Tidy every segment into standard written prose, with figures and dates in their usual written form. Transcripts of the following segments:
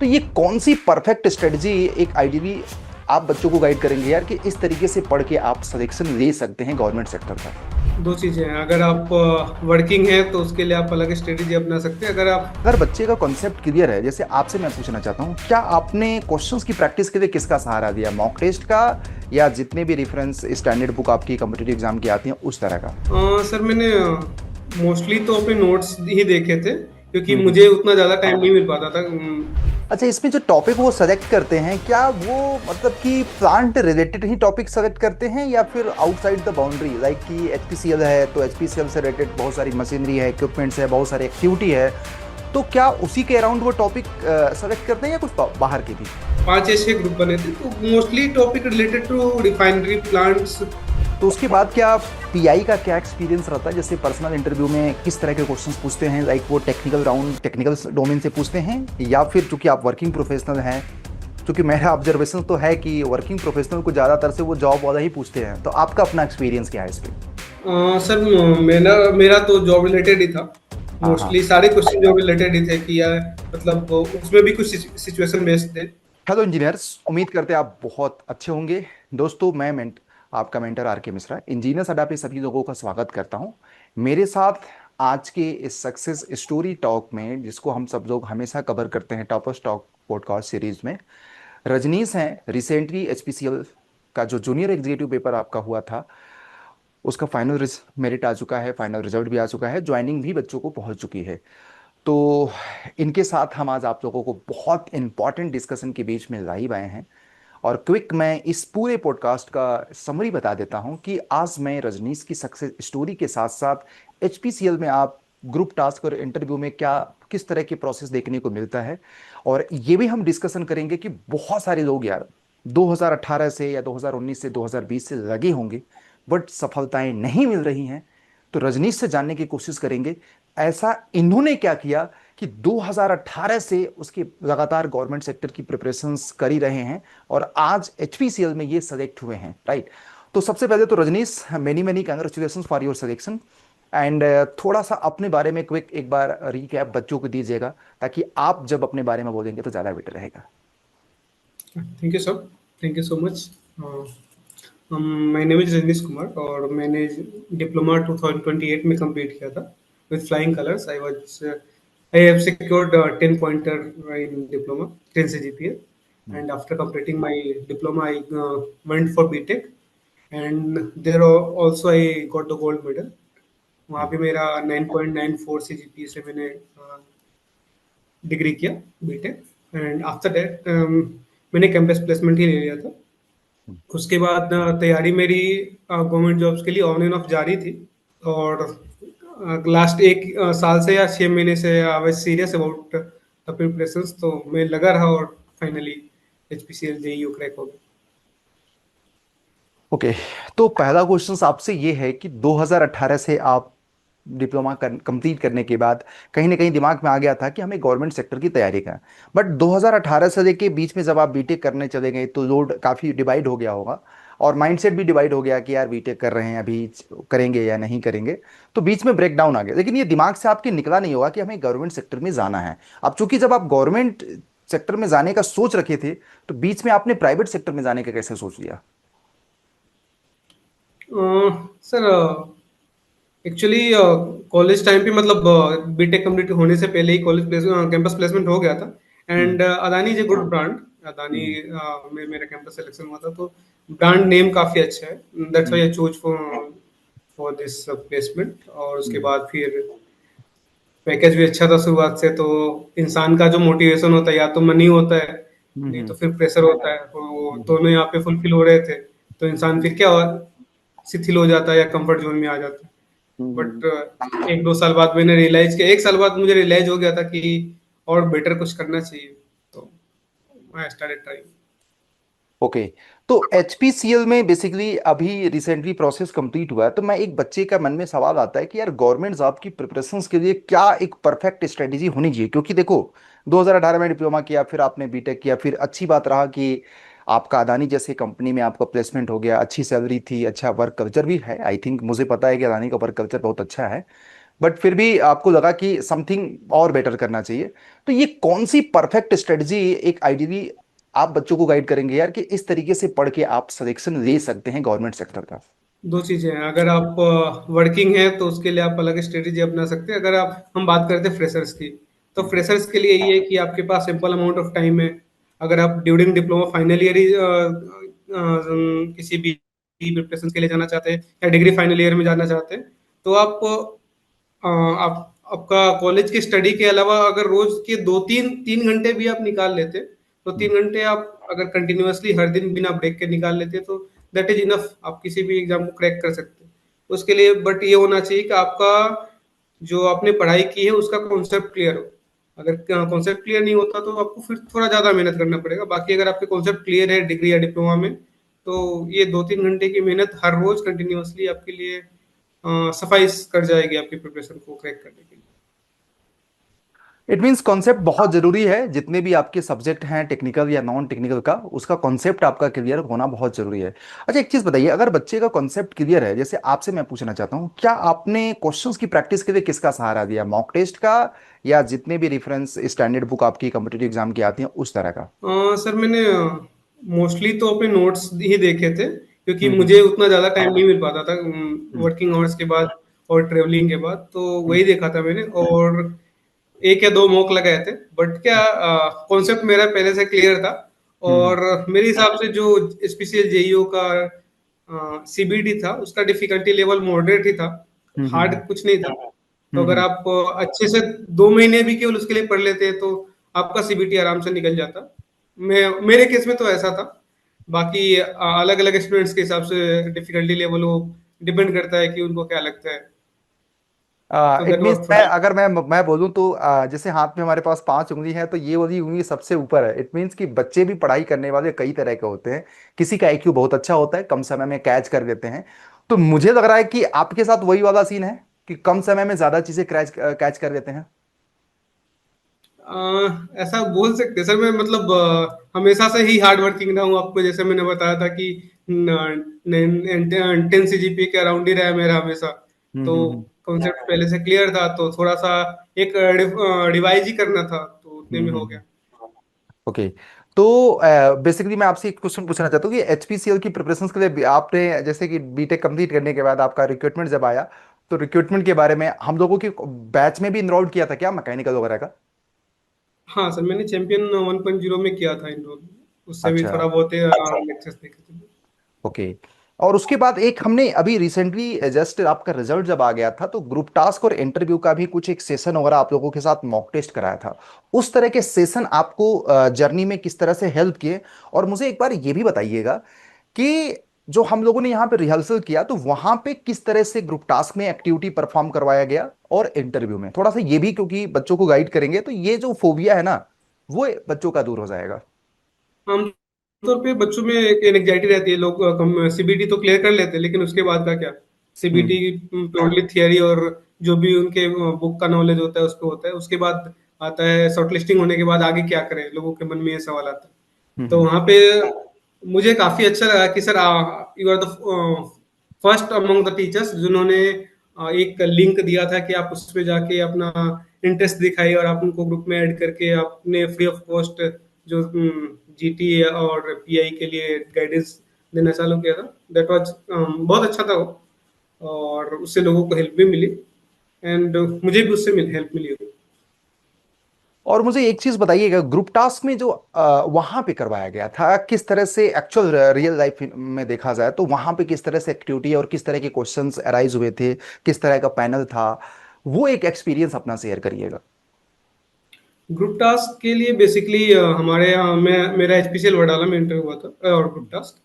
तो ये कौन सी परफेक्ट स्ट्रेटजी एक आइडियली आप बच्चों को गाइड करेंगे यार कि इस तरीके से पढ़ के आप सिलेक्शन ले सकते हैं गवर्नमेंट सेक्टर का? दो चीजें हैं। अगर आप वर्किंग है तो उसके लिए आप अलग स्ट्रेटेजी अपना सकते हैं। अगर आप अगर बच्चे का कॉन्सेप्ट क्लियर है, जैसे आपसे मैं पूछना चाहता हूँ, क्या आपने क्वेश्चंस की प्रैक्टिस के लिए किसका सहारा दिया, मॉक टेस्ट का या जितने भी रेफरेंस स्टैंडर्ड बुक आपकी कॉम्पिटेटिव एग्जाम की आती हैं उस तरह का? सर मैंने मोस्टली तो अपने नोट्स ही देखे थे, क्योंकि हम्म। मुझे उतना ज़्यादा टाइम नहीं मिल पाता था। अच्छा, इसमें जो टॉपिक वो सेलेक्ट करते हैं, क्या वो मतलब कि प्लांट रिलेटेड ही टॉपिक सेलेक्ट करते हैं या फिर आउटसाइड द बाउंड्री, लाइक कि एचपीसीएल है तो एचपीसीएल से रिलेटेड बहुत सारी मशीनरी है, इक्विपमेंट्स है, बहुत सारी एक्टिविटी है, तो क्या उसी के अराउंड वो टॉपिक सेलेक्ट करते हैं या कुछ बाहर के भी? 5 ऐसे ग्रुप बने थे, तो mostly topic related to refinery plants. तो उसके बाद क्या पीआई का क्या एक्सपीरियंस रहता है, जैसे पर्सनल इंटरव्यू में किस तरह के क्वेश्चंस पूछते हैं, लाइक वो टेक्निकल राउंड टेक्निकल डोमेन से पूछते हैं या फिर चूंकि आप वर्किंग प्रोफेशनल हैं, क्योंकि मेरा ऑब्जर्वेशन तो है कि वर्किंग प्रोफेशनल को ज़्यादातर से वो जॉब वाला ही पूछते हैं, तो आपका अपना एक्सपीरियंस क्या है इस पे? सर मेरा मेरा तो जॉब रिलेटेड ही था। हाँ हाँ। मोस्टली सारे क्वेश्चन जॉब रिलेटेड ही थे कि यार, मतलब उसमें भी कुछ सिचुएशन बेस्ड थे। हेलो इंजीनियर्स, उम्मीद करते हैं आप बहुत अच्छे होंगे। दोस्तों, मैं आपका मेंटर आर के मिश्रा, इंजीनियर्स अड्डा पे सभी लोगों का स्वागत करता हूं। मेरे साथ आज के इस सक्सेस स्टोरी टॉक में, जिसको हम सब लोग हमेशा कवर करते हैं टॉपर्स टॉक पॉडकास्ट सीरीज में, रजनीश हैं। रिसेंटली एचपीसीएल का जो जूनियर एग्जीक्यूटिव पेपर आपका हुआ था, उसका फाइनल मेरिट आ चुका है, फाइनल रिजल्ट भी आ चुका है, ज्वाइनिंग भी बच्चों को पहुंच चुकी है। तो इनके साथ हम आज आप लोगों को बहुत इंपॉर्टेंट डिस्कशन के बीच में लाइव आए हैं। और क्विक मैं इस पूरे पॉडकास्ट का समरी बता देता हूं कि आज मैं रजनीश की सक्सेस स्टोरी के साथ साथ एचपीसीएल में आप ग्रुप टास्क और इंटरव्यू में क्या किस तरह के प्रोसेस देखने को मिलता है, और ये भी हम डिस्कशन करेंगे कि बहुत सारे लोग यार 2018 से या 2019 से 2020 से लगे होंगे बट सफलताएं नहीं मिल रही हैं। तो रजनीश से जानने की कोशिश करेंगे ऐसा इन्होंने क्या किया कि 2018 से उसके लगातार गवर्नमेंट सेक्टर की प्रिपरेशंस कर ही रहे हैं और आज एचपीसीएल में ये सेलेक्ट हुए हैं, राइट? तो सबसे पहले तो Rajnish, many many congratulation for your selection. And थोड़ा सा अपने बारे में क्विक एक बार रीकैप बच्चों को दीजिएगा, ताकि आप जब अपने बारे में बोलेंगे तो ज़्यादा बेटर रहेगा। Thank you sir, thank you so much. My name is Rajnish Kumar, और मैंने डिप्लोमा 2028 में कंप्लीट किया था with flying colours. I have secured 10 pointer in diploma, 10 CGPA, and after completing my diploma I went for BTech, and there also I got the gold medal. वहाँ पे मेरा 9.94 CGPA से मैंने डिग्री किया, BTech. And after that मैंने campus placement ही ले लिया था। उसके बाद तैयारी मेरी गवर्नमेंट जॉब्स के लिए ऑन एंड ऑफ जारी थी, और लास्ट एक साल से या 6 महीने से I was serious about the preparations, तो मैं लगा रहा और फाइनली HPCL JEU क्रैक हो गया। ओके। तो पहला क्वेश्चन आपसे ये है कि 2018 से आप डिप्लोमा कंप्लीट करने के बाद कहीं ना कहीं दिमाग में आ गया था कि हमें गवर्नमेंट सेक्टर की तैयारी का, बट 2018 से लेके बीच में जब आप बीटेक करने चले गए तो लोड काफ़ी डिवाइड हो गया होगा और माइंडसेट भी डिवाइड हो गया कि यार बीटेक कर रहे हैं, अभी करेंगे या नहीं करेंगे। तो बीच में ब्रेक डाउन आ गया, लेकिन ये दिमाग से आपके निकला नहीं होगा कि हमें गवर्नमेंट सेक्टर में जाना है। अब चूंकि जब आप गवर्नमेंट सेक्टर में जाने का सोच रखे थे, तो बीच में आपने प्राइवेट सेक्टर में जाने का कैसे सोच लिया? सर एक्चुअली कॉलेज टाइम पे, मतलब बीटेक कंप्लीट होने से पहले ही कैंपस प्लेसमेंट हो गया था। Hmm and Adani is a good brand. Adani hmm में मेरा कैंपस सिलेक्शन हुआ था, तो ब्रांड नेम काफी अच्छा है। That's why hmm I choose for this placement. और उसके हम्म बाद फिर पैकेज भी अच्छा था शुरुआत से, तो इंसान का जो मोटिवेशन होता है, या तो मनी होता है, नहीं तो हम्म फिर प्रेशर होता है, तो वो हम्म दोनों यहाँ पे फुलफिल हो रहे थे। तो इंसान फिर क्या शिथिल हो जाता है या कंफर्ट जोन में आ जाता है। हम्म। बट एक दो साल बाद मैंने रियलाइज किया, एक साल बाद मुझे रियलाइज हो गया था कि और बेटर कुछ करना चाहिए, तो आई स्टार्टेड ट्राइंग। ओके। तो एचपीसीएल में बेसिकली अभी रिसेंटली प्रोसेस कंप्लीट हुआ है, तो मैं एक बच्चे का मन में सवाल आता है कि यार गवर्नमेंट जॉब की प्रिपरेशंस के लिए क्या एक परफेक्ट स्ट्रेटेजी होनी चाहिए, क्योंकि देखो 2018 में डिप्लोमा किया, फिर आपने बीटेक किया, फिर अच्छी बात रहा कि आपका अदानी जैसे कंपनी में आपका प्लेसमेंट हो गया, अच्छी सैलरी थी, अच्छा वर्क कल्चर भी है। आई थिंक मुझे पता है कि अदानी का वर्क कल्चर बहुत अच्छा है। बट फिर भी आपको लगा कि समथिंग और बेटर करना चाहिए। तो ये कौन सी परफेक्ट स्ट्रेटजी एक आइडियली आप बच्चों को गाइड करेंगे यार कि इस तरीके से पढ़ के आप सिलेक्शन ले सकते हैं गवर्नमेंट सेक्टर का? दो चीजें हैं। अगर आप वर्किंग है तो उसके लिए आप अलग स्ट्रेटेजी अपना सकते हैं। अगर आप हम बात करते हैं फ्रेशर्स की, तो हम्म। फ्रेशर्स के लिए ये है कि आपके पास सिंपल अमाउंट ऑफ टाइम है। अगर आप ड्यूरिंग डिप्लोमा फाइनल ईयर ही किसी भी प्रिपरेशन के लिए जाना चाहते हैं या डिग्री फाइनल ईयर में जाना चाहते हैं, तो आप आपका कॉलेज की स्टडी के अलावा अगर रोज के दो तीन तीन घंटे भी आप निकाल लेते, तो हम्म। 3 घंटे आप अगर कंटिन्यूअसली हर दिन बिना ब्रेक के निकाल लेते, तो दैट इज इनफ, आप किसी भी एग्जाम को क्रैक कर सकते हैं। उसके लिए बट ये होना चाहिए कि आपका जो आपने पढ़ाई की है उसका कॉन्सेप्ट क्लियर हो। अगर कॉन्सेप्ट क्लियर नहीं होता तो आपको फिर थोड़ा ज्यादा मेहनत करना पड़ेगा। बाकी अगर आपके कॉन्सेप्ट क्लियर है डिग्री या डिप्लोमा में, तो ये 2-3 घंटे की मेहनत हर रोज कंटिन्यूअसली आपके लिए सफाइस कर जाएगी आपकी प्रिपरेशन को क्रैक करने के लिए। इट मीन्स कॉन्सेप्ट बहुत जरूरी है, जितने भी आपके सब्जेक्ट हैं टेक्निकल या नॉन टेक्निकल का, उसका कॉन्सेप्ट आपका क्लियर होना बहुत जरूरी है। अच्छा एक चीज बताइए, अगर बच्चे का कॉन्सेप्ट क्लियर है, जैसे आपसे मैं पूछना चाहता हूँ, क्या आपने क्वेश्चंस की प्रैक्टिस के लिए किसका सहारा दिया, मॉक टेस्ट का या जितने भी रेफरेंस स्टैंडर्ड बुक आपकी कॉम्पिटेटिव एग्जाम की आती हैं उस तरह का? सर मैंने मोस्टली तो अपने नोट्स ही देखे थे, क्योंकि हम्म। मुझे उतना ज़्यादा टाइम नहीं मिल पाता था हम्म। वर्किंग आवर्स के बाद और ट्रेवलिंग के बाद, तो हम्म। वही देखा था मैंने। और एक या दो मॉक लगाए थे, बट क्या कॉन्सेप्ट मेरा पहले से क्लियर था। हम्म। और मेरे हिसाब से जो स्पेशल जेईओ का सीबीटी था, उसका डिफिकल्टी लेवल मॉडरेट ही था, हम्म। हार्ड कुछ नहीं था। तो अगर हम्म। आप अच्छे से 2 महीने भी केवल उसके लिए पढ़ लेते हैं, तो आपका सीबीटी आराम से निकल जाता। मैं मेरे केस में तो ऐसा था। बाकी अलग अलग स्टूडेंट्स के हिसाब से डिफिकल्टी लेवल वो डिपेंड करता है कि उनको क्या लगता है। तो it that means was for मैं मी। अगर मैं बोलूं तो जैसे हाथ में हमारे पास 5 उंगली है, तो ये वाली उंगली सबसे ऊपर है। इट मीन्स कि बच्चे भी पढ़ाई करने वाले कई तरह के होते हैं। किसी का आईक्यू बहुत अच्छा होता है, कम समय में कैच कर लेते हैं। तो मुझे लग रहा है कि आपके साथ वही वाला सीन है कि कम समय में ज्यादा चीजें कैच कैच कर लेते हैं। ऐसा बोल सकते हैं सर। मैं मतलब हमेशा से ही हार्ड वर्किंग रहा हूँ। आपको जैसे मैंने बताया था कि 10 सीजीपीए के अराउंड ही रहा है मेरा हमेशा। तो हम्म। कॉन्सेप्ट पहले से क्लियर था, तो थोड़ा सा एक रिवाइज ही करना था, तो उतने में हो हम्म। गया। ओके। तो बेसिकली मैं आपसे एक क्वेश्चन पूछना चाहता हूँ कि एचपीसीएल की प्रिपरेशन के लिए आपने जैसे कि बीटेक कंप्लीट करने के बाद आपका रिक्रूटमेंट जब आया, तो रिक्रूटमेंट के बारे में हम लोगों के बैच में भी इनरोल किया था क्या मैकेनिकल वगैरह का? हाँ सर, मैंने चैंपियन 1.0 में किया था इनरोल। उससे भी अच्छा। थोड़ा बहुत लेक्चर्स देखे थे। ओके। और उसके बाद एक हमने अभी रिसेंटली जस्ट आपका रिजल्ट जब आ गया था, तो ग्रुप टास्क और इंटरव्यू का भी कुछ एक सेशन वगैरह आप लोगों के साथ मॉक टेस्ट कराया था। उस तरह के सेशन आपको जर्नी में किस तरह से हेल्प किए? और मुझे एक बार ये भी बताइएगा कि जो हम लोगों ने यहाँ पे रिहर्सल किया, तो वहां पे किस तरह से ग्रुप टास्क में एक्टिविटी परफॉर्म करवाया गया और इंटरव्यू में थोड़ा सा ये भी, क्योंकि बच्चों को गाइड करेंगे तो ये जो फोबिया है ना, वो बच्चों का दूर हो जाएगा। आमतौर पे बच्चों में एक एंग्जाइटी रहती है। लोग कम सीबीटी तो क्लियर कर लेते हैं, लेकिन उसके बाद का क्या? सीबीटी हम्म। प्योरली थियरी और जो भी उनके बुक का नॉलेज होता है उस पे होता है। उसके बाद आता है शॉर्ट लिस्टिंग होने के बाद आगे क्या करें, लोगों के मन में ये सवाल आता है। तो हम्म। वहां पे मुझे काफी अच्छा लगा कि sir you are the first among the teachers जिन्होंने एक लिंक दिया था कि आप उस पे जाके अपना इंटरेस्ट दिखाइए और आप उनको ग्रुप में ऐड करके आपने फ्री ऑफ कॉस्ट जो जीटी और पीआई के लिए गाइडेंस देना चालू किया था। दैट वाज बहुत अच्छा था वो, और उससे लोगों को हेल्प भी मिली, एंड मुझे भी उससे हेल्प मिली। और मुझे एक चीज बताइएगा, ग्रुप टास्क में जो वहां पे करवाया गया था, किस तरह से एक्चुअल रियल लाइफ में देखा जाए तो वहां पे किस तरह से एक्टिविटी और किस तरह के क्वेश्चंस अराइज हुए थे, किस तरह का पैनल था, वो एक एक्सपीरियंस अपना शेयर करिएगा। ग्रुप टास्क के लिए बेसिकली हमारे यहाँ मैं मेरा एचपीसीएल वडाला में इंटरव्यू हुआ था और ग्रुप टास्क।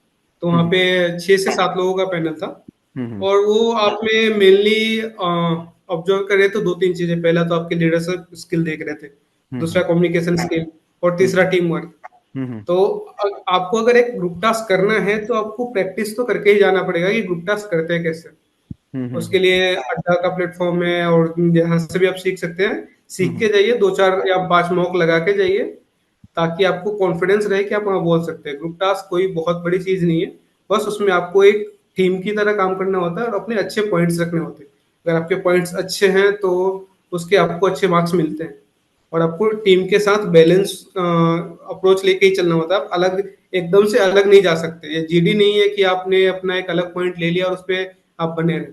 तो वहाँ हम्म। पे 6 से 7 लोगों का पैनल था। हम्म। और वो आप में मेनली ऑब्जर्व कर रहे थे दो तीन चीजें। पहला तो आपके लीडरशिप स्किल देख रहे थे, दूसरा हम्म। कम्युनिकेशन स्किल, और हम्म। तीसरा टीम वर्क। हम्म। तो आपको अगर एक ग्रुप टास्क करना है तो आपको प्रैक्टिस तो करके ही जाना पड़ेगा कि ग्रुप टास्क करते हैं कैसे। हम्म। उसके लिए अड्डा का प्लेटफॉर्म है, और जहां से भी आप सीख सकते हैं। सीख हम्म। के जाइए, 2-4 या 5 मॉक लगा के जाइए, ताकि आपको कॉन्फिडेंस रहे कि आप वहां बोल सकते हैं। ग्रुप टास्क कोई बहुत बड़ी चीज नहीं है। बस उसमें आपको एक टीम की तरह काम करना होता है और अपने अच्छे पॉइंट्स रखने होते हैं। अगर आपके पॉइंट्स अच्छे हैं तो उसके आपको अच्छे मार्क्स मिलते हैं। और आपको टीम के साथ बैलेंस अप्रोच लेके ही चलना होता है। आप अलग एकदम से अलग नहीं जा सकते। ये जीडी नहीं है कि आपने अपना एक अलग पॉइंट ले लिया और उस पर आप बने रहे।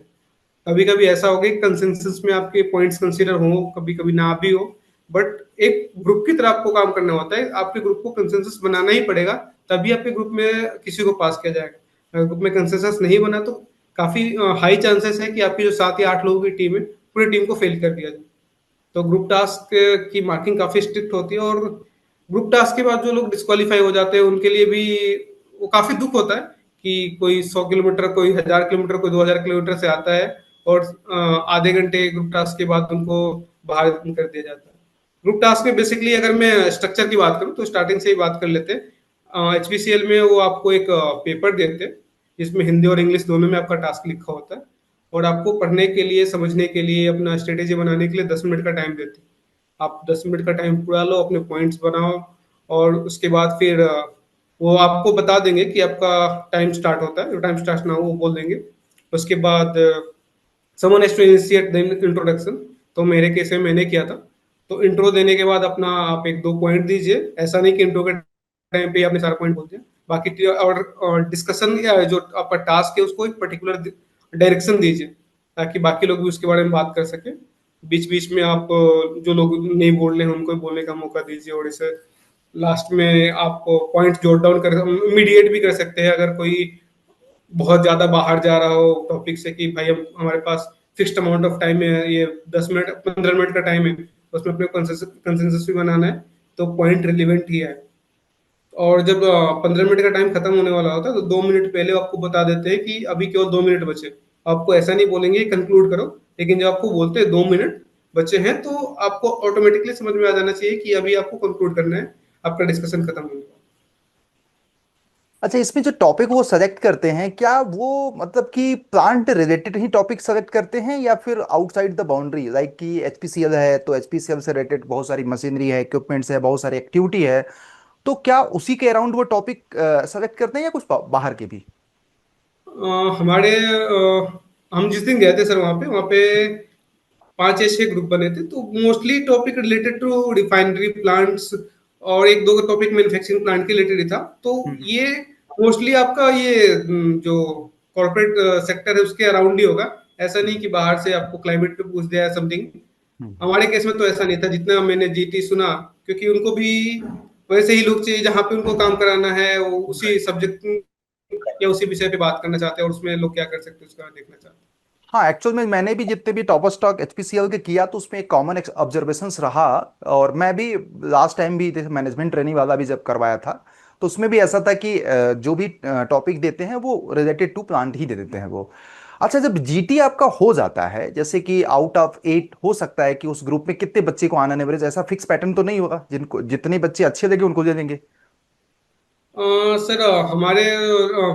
कभी कभी ऐसा होगा कि कंसेंसस में आपके पॉइंट्स कंसीडर हो, कभी कभी ना भी हो, बट एक ग्रुप की तरह आपको काम करना होता है। आपके ग्रुप को कंसेंसस बनाना ही पड़ेगा, तभी आपके ग्रुप में किसी को पास किया जाएगा। अगर ग्रुप में कंसेंसस नहीं बना तो काफी हाई चांसेस है कि आपकी जो 7 या 8 लोगों की टीम है, पूरी टीम को फेल कर दिया जाए। तो ग्रुप टास्क की मार्किंग काफी स्ट्रिक्ट होती है। और ग्रुप टास्क के बाद जो लोग डिस्क्वालीफाई हो जाते हैं उनके लिए भी वो काफी दुख होता है कि कोई 100 किलोमीटर, कोई 1000 किलोमीटर, कोई 2000 किलोमीटर से आता है और आधे घंटे ग्रुप टास्क के बाद उनको बाहर कर दिया जाता है। ग्रुप टास्क में बेसिकली अगर मैं स्ट्रक्चर की बात करूं तो स्टार्टिंग से ही बात कर लेते हैं। एचपीसीएल में वो आपको एक पेपर देते हैं जिसमें हिंदी और इंग्लिश दोनों में आपका टास्क लिखा होता है। और आपको पढ़ने के लिए, समझने के लिए, अपना स्ट्रेटेजी बनाने के लिए 10 मिनट का टाइम देते हैं। आप 10 मिनट का टाइम पूरा लो, अपने पॉइंट्स बनाओ, और उसके बाद फिर वो आपको बता देंगे कि आपका टाइम स्टार्ट होता है। जो टाइम स्टार्ट ना हो वो बोल देंगे। उसके बाद someone has to initiate the introduction. तो मेरे केस में मैंने किया था। तो इंट्रो देने के बाद अपना आप एक दो पॉइंट दीजिए। ऐसा नहीं कि इंट्रो के टाइम पे ही आपने सारा पॉइंट बोल दिया। बाकी और डिस्कशन या जो आपका टास्क है उसको एक पर्टिकुलर डायरेक्शन दीजिए, ताकि बाकी लोग भी उसके बारे में बात कर सके। बीच बीच में आप जो लोग नहीं बोल रहे हैं उनको बोलने का मौका दीजिए। और इसे लास्ट में आप पॉइंट जोट डाउन कर, मीडिएट भी कर सकते हैं अगर कोई बहुत ज्यादा बाहर जा रहा हो टॉपिक से, कि भाई हम हमारे पास फिक्स्ड अमाउंट ऑफ टाइम है, ये 10 मिनट 15 मिनट का टाइम है, उसमें अपने कंसेंसस भी बनाना है, तो पॉइंट रिलेवेंट ही है। और जब 15 मिनट का टाइम खत्म होने वाला होता है तो 2 मिनट पहले आपको बता देते हैं कि अभी केवल 2 मिनट बचे। आपको ऐसा नहीं बोलेंगे कंक्लूड करो, लेकिन जब आपको बोलते हैं 2 मिनट बचे हैं तो आपको ऑटोमेटिकली समझ में आ जाना चाहिए कि अभी आपको कंक्लूड करना है, आपका डिस्कशन खत्म होने वाला अच्छा, इसमें जो टॉपिक वो सेलेक्ट करते हैं, क्या वो मतलब कि प्लांट रिलेटेड ही टॉपिक सेलेक्ट करते हैं या फिर आउटसाइड द बाउंड्री, लाइक कि एचपीसीएल है तो एचपीसीएल से रिलेटेड बहुत सारी मशीनरी है, इक्विपमेंट्स है, बहुत सारी एक्टिविटी है, तो क्या उसी के अराउंड वो टॉपिक सेलेक्ट करते हैं या कुछ बाहर के भी? हमारे हम जिस दिन गए थे सर, वहाँ पे 5 या 6 ग्रुप बने थे। तो mostly topic related to refinery plants, और एक दो टॉपिक मैन्युफैक्चरिंग प्लांट के रिलेटेड ही था। तो हम्म। ये मोस्टली आपका ये जो कॉर्पोरेट सेक्टर है उसके अराउंड ही होगा। ऐसा नहीं कि बाहर से आपको क्लाइमेट पे पूछ दिया है समथिंग। हम्म। हमारे केस में तो ऐसा नहीं था, जितना मैंने जीटी सुना, क्योंकि उनको भी वैसे ही लोग चाहिए जहाँ पे उनको काम कराना है, वो उसी सब्जेक्ट या उसी विषय पे बात करना चाहते हैं, और उसमें लोग क्या कर सकते हैं उसका देखना चाहते हैं। हाँ, एक्चुअल में मैंने भी जितने भी टॉपर स्टॉक एचपीसीएल के किया तो उसमें एक कॉमन ऑब्जर्वेशंस रहा। और मैं भी लास्ट टाइम भी मैनेजमेंट ट्रेनिंग वाला भी जब करवाया था तो उसमें भी ऐसा था कि जो भी टॉपिक देते हैं वो रिलेटेड टू प्लांट ही दे देते हैं वो। अच्छा, जब जीटी आपका हो जाता है, जैसे कि आउट ऑफ 8 हो सकता है कि उस ग्रुप में कितने बच्चे को आना एवरेज, ऐसा फिक्स पैटर्न तो नहीं होगा, जिनको जितने बच्चे अच्छे लगे उनको दे देंगे? सर हमारे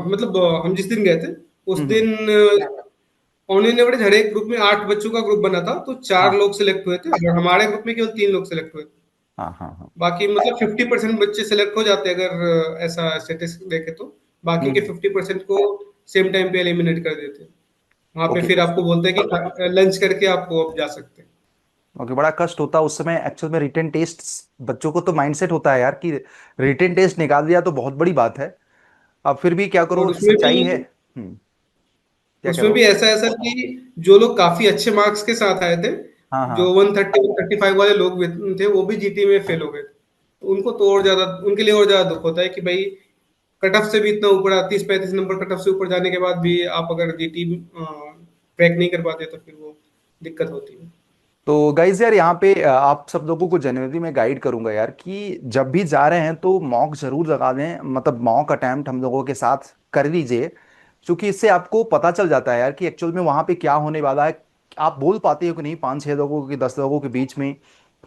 मतलब हम जिस दिन गए थे उस हम्म। दिन ऑन एन एवरेज हर एक ग्रुप में 8 बच्चों का ग्रुप बना था। तो 4 लोग हाँ सिलेक्ट हुए थे, और हमारे ग्रुप में केवल 3 लोग सिलेक्ट हुए थे। हाँ हाँ हाँ। बाकी मतलब 50% बच्चे सिलेक्ट हो जाते अगर ऐसा स्टेटिस्टिक्स देखे तो। बाकी के हम्म। 50% को सेम टाइम पे एलिमिनेट कर देते। वहां पे ओके। फिर आपको बोलते हैं कि लंच करके आप अब जा सकते हैं। ओके, बड़ा कष्ट होता है उस समय एक्चुअल में। रिटन टेस्ट बच्चों को तो माइंडसेट होता है यार कि रिटन टेस्ट निकाल दिया तो बहुत बड़ी बात है। अब फिर भी क्या और करो, उसमें भी सच्चाई है। क्या कह रहे उसमें हो? भी ऐसा है सर कि जो लोग काफी अच्छे मार्क्स के साथ आए थे, हाँ जो हाँ। 130 135 वाले लोग थे, वो भी जीटी में फेल हो गए। तो उनको तो और ज्यादा, उनके लिए और ज्यादा दुख होता है कि भाई कट ऑफ से भी इतना ऊपर, 30 35 नंबर कट ऑफ से ऊपर जाने के बाद भी आप अगर जीटी क्रैक नहीं कर पाते तो फिर वो दिक्कत होती है। तो गाइज यार, यहाँ पे आप सब लोगों को जनवरी में गाइड करूंगा यार कि जब भी जा रहे हैं तो मॉक जरूर लगा दें, मतलब मॉक अटेम्प्ट हम लोगों के साथ कर लीजिए। क्योंकि इससे आपको पता चल जाता है यार कि एक्चुअल में वहां पे क्या होने वाला है। आप बोल पाते हो कि नहीं 5 6 लोगों के 10 लोगों के बीच में,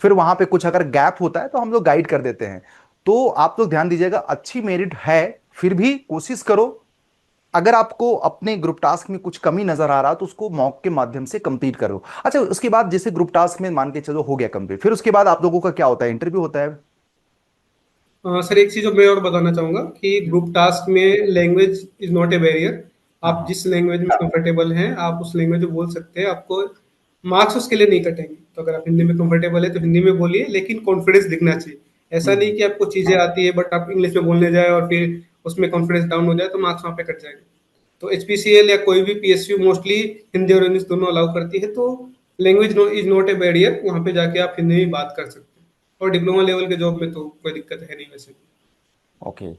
फिर वहां पे कुछ अगर गैप होता है तो हम लोग गाइड कर देते हैं। तो आप लोग ध्यान दीजिएगा, अच्छी मेरिट है, फिर भी कोशिश करो। अगर आपको अपने ग्रुप टास्क में कुछ कमी नजर आ रहा तो उसको मॉक के माध्यम से कंप्लीट करो। अच्छा, उसके बाद जैसे ग्रुप टास्क में मान के चलो हो गया कंप्लीट, फिर उसके बाद आप लोगों का क्या होता है, इंटरव्यू होता है? सर एक चीज मैं और बताना चाहूंगा कि ग्रुप टास्क में language is not a barrier. हाँ आप हाँ। जिस लैंग्वेज में कंफर्टेबल हैं आप उस लैंग्वेज में बोल सकते हैं। आपको मार्क्स उसके लिए नहीं कटेंगे। तो अगर आप हिंदी में कंफर्टेबल है तो हिंदी में बोलिए, लेकिन कॉन्फिडेंस दिखना चाहिए। ऐसा नहीं हम्म। कि आपको चीजें आती है बट आप इंग्लिश में बोलने जाए और फिर उसमें कॉन्फिडेंस डाउन हो जाए तो मार्क्स वहां पे कट जाएंगे। तो एचपीसीएल या कोई भी पीएसयू मोस्टली हिंदी और इंग्लिश दोनों अलाउ करती है। तो language is not a barrier, वहां पे जाके आप हिंदी में बात कर सकते हैं। और डिप्लोमा लेवल के जॉब में तो कोई दिक्कत है नहीं वैसे। ओके।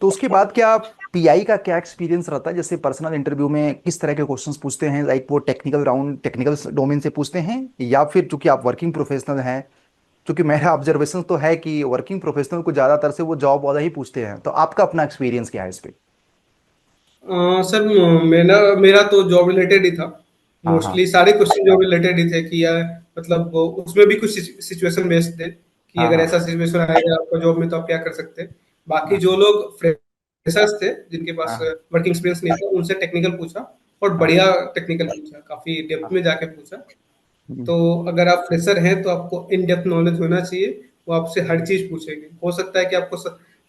तो उसके बाद क्या पीआई का क्या एक्सपीरियंस रहता है? जैसे पर्सनल इंटरव्यू में किस तरह के क्वेश्चंस पूछते हैं? लाइक वो टेक्निकल राउंड, टेक्निकल डोमेन से पूछते हैं, या फिर चूंकि आप वर्किंग प्रोफेशनल हैं, क्योंकि मेरा ऑब्जर्वेशन तो है कि वर्किंग प्रोफेशनल को ज्यादातर से वो जॉब वाला ही पूछते हैं, तो आपका अपना एक्सपीरियंस क्या है इस पे? सर मेरा मेरा तो जॉब रिलेटेड ही था। हाँ हाँ। मोस्टली सारे क्वेश्चन जॉब रिलेटेड ही थे कि यार मतलब उसमें भी कुछ सिचुएशन बेस्ड थे कि हाँ अगर हाँ। ऐसा सिचुएशन आएगा आपका जॉब में तो आप क्या कर सकते हैं। बाकी हाँ जो लोग फ्रेशर्स थे जिनके पास हाँ। वर्किंग एक्सपीरियंस नहीं था उनसे टेक्निकल पूछा, और हाँ बढ़िया टेक्निकल पूछा, काफी डेप्थ हाँ। में जाके पूछा। हम्म। तो अगर आप फ्रेशर हैं तो आपको इन डेप्थ नॉलेज होना चाहिए। वो आपसे हर चीज पूछेंगे, हो सकता है कि आपको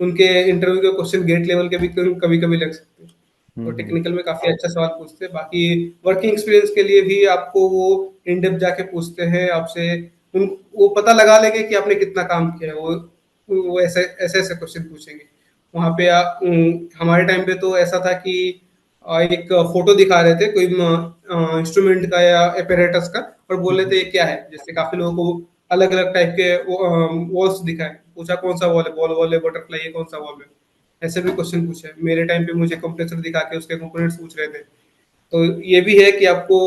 उनके इंटरव्यू के क्वेश्चन गेट लेवल के भी कभी कभी लग सकते हैं। तो हम्म। टेक्निकल में काफी अच्छा सवाल पूछते हैं। बाकी वर्किंग एक्सपीरियंस के लिए भी आपको वो इन डेप्थ जाके पूछते हैं आपसे। उन वो पता लगा लेंगे कि आपने कितना काम किया है। वो ऐसे ऐसे ऐसे क्वेश्चन पूछेंगे वहां पे। हमारे टाइम पे तो ऐसा था कि एक फोटो दिखा रहे थे कोई इंस्ट्रूमेंट का या एपरेटस का, और बोल रहे थे ये क्या है। जैसे काफी लोगों को अलग अलग टाइप के वॉल्स दिखाए, पूछा कौन सा वॉल है, बॉल वॉल है, बटरफ्लाई है, कौन सा वॉल है। ऐसे भी क्वेश्चन पूछे। मेरे टाइम पे मुझे कंप्रेसर दिखा के उसके कंपोनेंट्स पूछ रहे थे। तो ये भी है कि आपको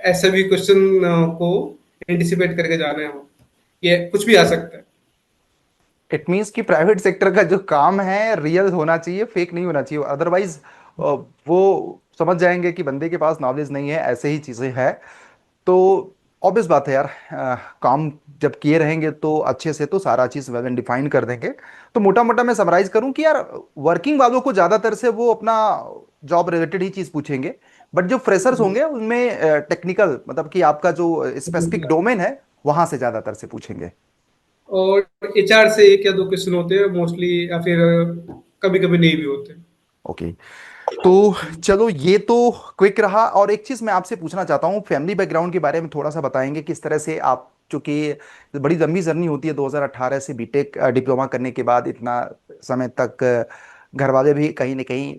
ऐसे भी क्वेश्चन को एंटिसिपेट करके जाना है। ये कुछ भी आ सकता है। इट मीन्स कि प्राइवेट सेक्टर का जो काम है रियल होना चाहिए, फेक नहीं होना चाहिए, अदरवाइज वो समझ जाएंगे कि बंदे के पास नॉलेज नहीं है, ऐसे ही चीजें हैं। तो ऑब्वियस बात है यार, काम जब किए रहेंगे तो अच्छे से तो सारा चीज वेल एंड डिफाइन कर देंगे। तो मोटा मोटा मैं समराइज करूं कि यार वर्किंग वालों को ज्यादातर से वो अपना जॉब रिलेटेड ही चीज पूछेंगे, बट जो फ्रेशर्स होंगे उनमें टेक्निकल, मतलब कि आपका जो स्पेसिफिक डोमेन है वहां से ज्यादातर से पूछेंगे। और एचआर से एक या दो क्वेश्चन होते हैं मोस्टली, या फिर कभी कभी नहीं भी होते। ओके। तो चलो ये तो क्विक रहा, और एक चीज मैं आपसे पूछना चाहता हूँ, फैमिली बैकग्राउंड के बारे में थोड़ा सा बताएंगे किस तरह से आप, चूंकि बड़ी लंबी जर्नी होती है 2018 से बीटेक डिप्लोमा करने के बाद इतना समय तक, घर वाले भी कहीं ना कहीं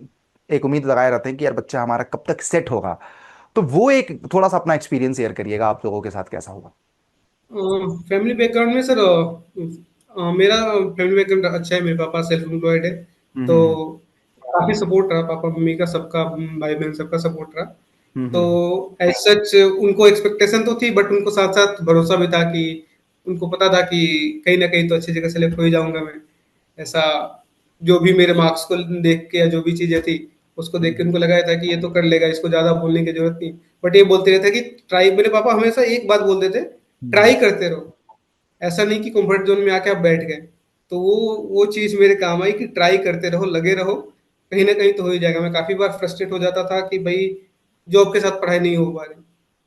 एक उम्मीद लगाए रहते हैं कि यार बच्चा हमारा कब तक सेट होगा। तो वो एक थोड़ा सा अपना एक्सपीरियंस शेयर करिएगा, आप लोगों के साथ कैसा होगा? फैमिली बैकग्राउंड में सर मेरा फैमिली बैकग्राउंड अच्छा है। मेरे पापा सेल्फ एम्प्लॉयड है। तो हम्म। काफी सपोर्ट रहा पापा मम्मी का, सबका, भाई बहन सबका सपोर्ट रहा। हम्म। तो एज सच उनको एक्सपेक्टेशन तो थी, बट उनको साथ साथ भरोसा भी था कि उनको पता था कि कहीं ना कहीं तो अच्छी जगह सेलेक्ट हो ही जाऊंगा मैं। ऐसा जो भी मेरे मार्क्स को देख के या जो भी चीजें थी उसको देख के हम्म। उनको लगाया था कि ये तो कर लेगा, इसको ज्यादा बोलने की जरूरत नहीं। बट ये बोलते रहते कि ट्राई, मेरे पापा हमेशा एक बात बोलते थे, हम्म। ट्राई करते रहो। ऐसा नहीं कि कंफर्ट जोन में आके आप बैठ गए। तो वो चीज मेरे काम आई कि ट्राई करते रहो, लगे रहो, कहीं ना कहीं तो हो ही जाएगा। मैं काफी बार फ्रस्ट्रेट हो जाता था कि भाई जॉब के साथ पढ़ाई नहीं हो पा रही।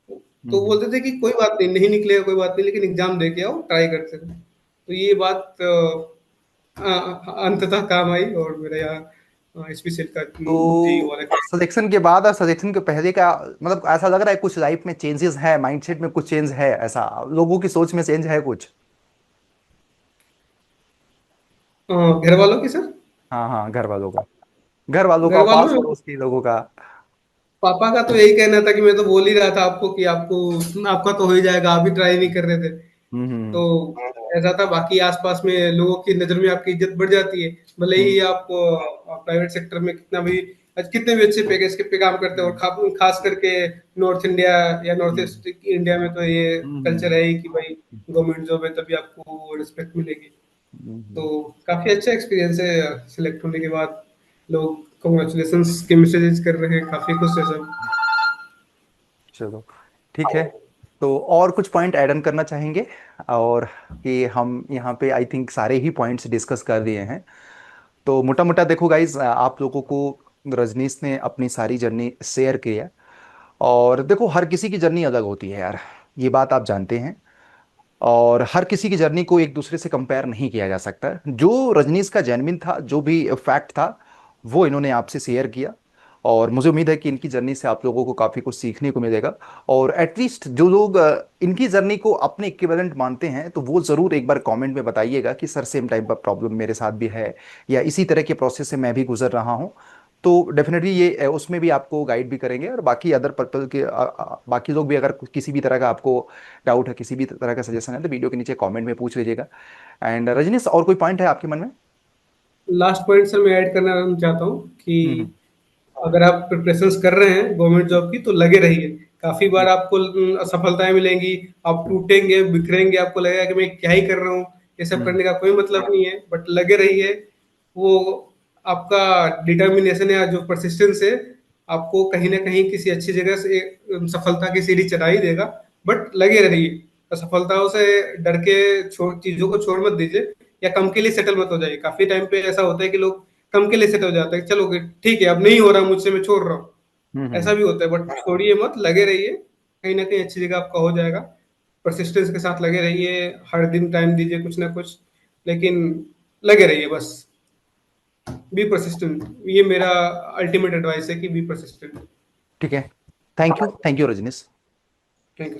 तो वो हम्म। बोलते थे कि कोई बात नहीं, नहीं निकलेगा कोई बात नहीं, लेकिन एग्जाम दे के आओ, ट्राई करते रहो। तो ये बात अंततः काम आई, और मेरा यहाँ स्पेशल का जी तो वाला। सिलेक्शन के बाद और सिलेक्शन के पहले का, मतलब ऐसा लग रहा है कुछ लाइफ में चेंजेस है, माइंडसेट में कुछ चेंज है, ऐसा लोगों की सोच में चेंज है कुछ? घर वालों की सर। हाँ हाँ, घर वालों का, घर वालों घर का, वालों पास में पड़ोस के लोगों का। पापा का तो यही कहना था कि मैं तो बोल ही रहा था आपको कि आपको आपका तो हो ही जाएगा, आप भी ट्राई नहीं कर रहे थे। तो हम्म। ऐसा था। बाकी आसपास में लोगों की नजर में आपकी इज्जत बढ़ जाती है। भले हम्म। ही आप प्राइवेट सेक्टर में कितने भी अच्छे पैकेज के पे काम करते हो, और हम्म। खास करके नॉर्थ इंडिया या नॉर्थ हम्म। ईस्ट इंडिया में तो ये कल्चर हम्म। है ही कि भाई गवर्नमेंट जॉब है तभी आपको रिस्पेक्ट मिलेगी। तो हम्म। काफी अच्छा एक्सपीरियंस है। सिलेक्ट होने के बाद लोग कॉन्ग्रेचुलेशंस के मैसेजेस कर रहे हैं, काफी खुश है सब। चलो ठीक है। तो और कुछ पॉइंट ऐड ऑन करना चाहेंगे? और कि हम यहाँ पे आई थिंक सारे ही पॉइंट्स डिस्कस कर दिए हैं। तो मोटा मोटा देखो गाइज, आप लोगों को रजनीश ने अपनी सारी जर्नी शेयर किया, और देखो हर किसी की जर्नी अलग होती है यार, ये बात आप जानते हैं। और हर किसी की जर्नी को एक दूसरे से कंपेयर नहीं किया जा सकता। जो रजनीश का जेन्युइन था, जो भी फैक्ट था, वो इन्होंने आपसे शेयर किया। और मुझे उम्मीद है कि इनकी जर्नी से आप लोगों को काफ़ी कुछ सीखने को मिलेगा। और एटलीस्ट जो लोग इनकी जर्नी को अपने इक्विवेलेंट मानते हैं तो वो ज़रूर एक बार कमेंट में बताइएगा कि सर सेम टाइप का प्रॉब्लम मेरे साथ भी है, या इसी तरह के प्रोसेस से मैं भी गुजर रहा हूँ। तो डेफिनेटली ये उसमें भी आपको गाइड भी करेंगे, और बाकी अदर पर्पल के बाकी लोग भी अगर किसी भी तरह का आपको डाउट है, किसी भी तरह का सजेशन है, तो वीडियो के नीचे कमेंट में पूछ लीजिएगा। एंड रजनीश, और कोई पॉइंट है आपके मन में? लास्ट पॉइंट सर मैं ऐड करना चाहता हूँ कि हम्म। अगर आप प्रिपरेशंस कर रहे हैं गवर्नमेंट जॉब की तो लगे रहिए। काफी बार हम्म। आपको असफलताएं मिलेंगी, आप टूटेंगे बिखरेंगे, आपको लगेगा कि मैं क्या ही कर रहा हूँ, ये सब हम्म। करने का कोई मतलब नहीं है, बट लगे रहिए। वो आपका डिटर्मिनेशन है, जो परसिस्टेंस है, आपको कहीं ना कहीं किसी अच्छी जगह से सफलता की सीढ़ी चढ़ा ही देगा। बट लगे रहिए, असफलताओं से डर के छोड़ चीजों को छोड़ मत दीजिए, या कम के लिए सेटल मत हो जाइए। काफी टाइम पे ऐसा होता है कि लोग कम के लिए सेट हो जाता है, चलो ठीक है अब नहीं हो रहा मुझसे, मैं छोड़ रहा हूँ। हम्म। ऐसा भी होता है, बट छोड़िए मत, लगे रहिए, कहीं ना कहीं अच्छी जगह आपका हो जाएगा। परसिस्टेंस के साथ लगे रहिए, हर दिन टाइम दीजिए कुछ ना कुछ, लेकिन लगे रहिए बस। बी परसिस्टेंट, ये मेरा अल्टीमेट एडवाइस है कि बी परसिस्टेंट। ठीक है। Thank you, thank you Rajnish. Thank you.